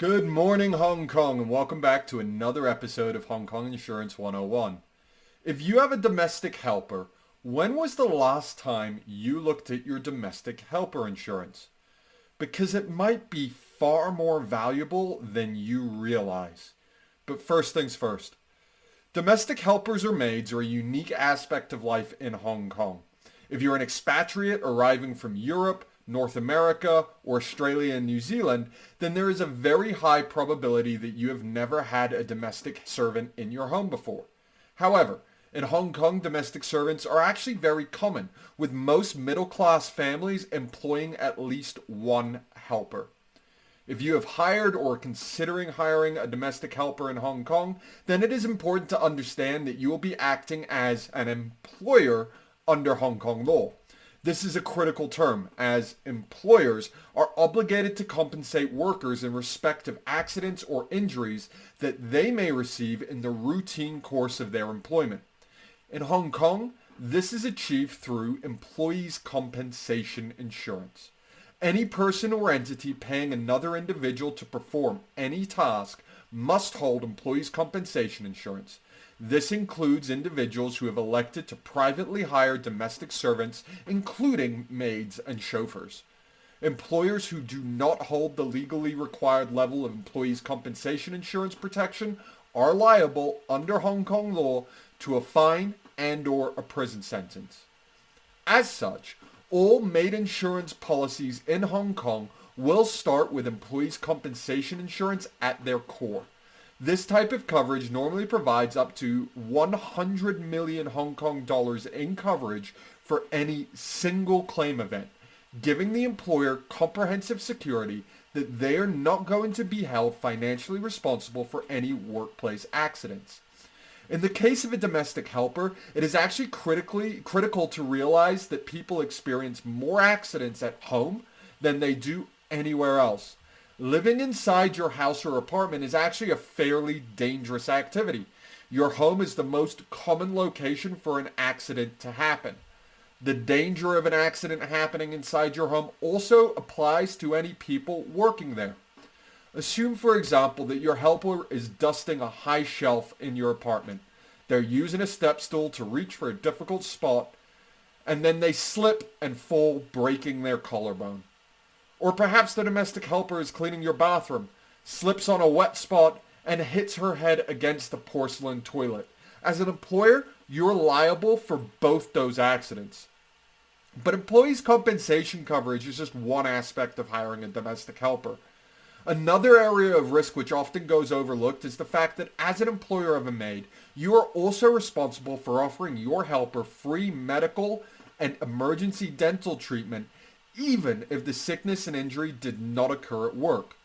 Good morning, Hong Kong, and welcome back to another episode of Hong Kong Insurance 101. If you have a domestic helper, when was the last time you looked at your domestic helper insurance? Because it might be far more valuable than you realize. But first things first. Domestic helpers or maids are a unique aspect of life in Hong Kong. If you're an expatriate arriving from Europe, North America, or Australia and New Zealand, then there is a very high probability that you have never had a domestic servant in your home before. However, in Hong Kong, domestic servants are actually very common, with most middle-class families employing at least one helper. If you have hired or are considering hiring a domestic helper in Hong Kong, then it is important to understand that you will be acting as an employer under Hong Kong law. This is a critical term, as employers are obligated to compensate workers in respect of accidents or injuries that they may receive in the routine course of their employment. In Hong Kong, this is achieved through employees' compensation insurance. Any person or entity paying another individual to perform any task must hold employees' compensation insurance. This includes individuals who have elected to privately hire domestic servants, including maids and chauffeurs. Employers who do not hold the legally required level of employees' compensation insurance protection are liable under Hong Kong law to a fine and/or a prison sentence. As such, all maid insurance policies in Hong Kong will start with employees' compensation insurance at their core. This type of coverage normally provides up to 100 million Hong Kong dollars in coverage for any single claim event, giving the employer comprehensive security that they are not going to be held financially responsible for any workplace accidents. In the case of a domestic helper, it is actually critical to realize that people experience more accidents at home than they do anywhere else. Living inside your house or apartment is actually a fairly dangerous activity. Your home is the most common location for an accident to happen. The danger of an accident happening inside your home also applies to any people working there. Assume, for example, that your helper is dusting a high shelf in your apartment. They're using a step stool to reach for a difficult spot, and then they slip and fall, breaking their collarbone. Or perhaps the domestic helper is cleaning your bathroom, slips on a wet spot, and hits her head against the porcelain toilet. As an employer, you're liable for both those accidents. But employees' compensation coverage is just one aspect of hiring a domestic helper. Another area of risk which often goes overlooked is the fact that as an employer of a maid, you are also responsible for offering your helper free medical and emergency dental treatment even if the sickness and injury did not occur at work.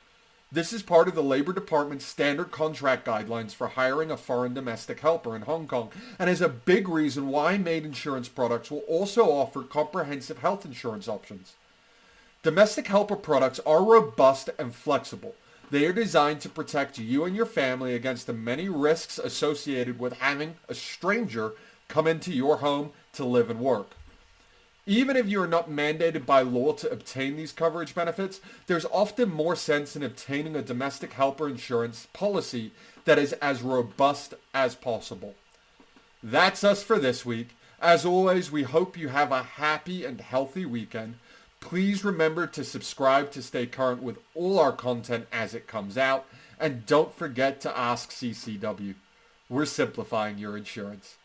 This is part of the Labor Department's standard contract guidelines for hiring a foreign domestic helper in Hong Kong, and is a big reason why maid insurance products will also offer comprehensive health insurance options. Domestic helper products are robust and flexible. They are designed to protect you and your family against the many risks associated with having a stranger come into your home to live and work. Even if you are not mandated by law to obtain these coverage benefits, there's often more sense in obtaining a domestic helper insurance policy that is as robust as possible. That's us for this week. As always, we hope you have a happy and healthy weekend. Please remember to subscribe to stay current with all our content as it comes out. And don't forget to ask CCW. We're simplifying your insurance.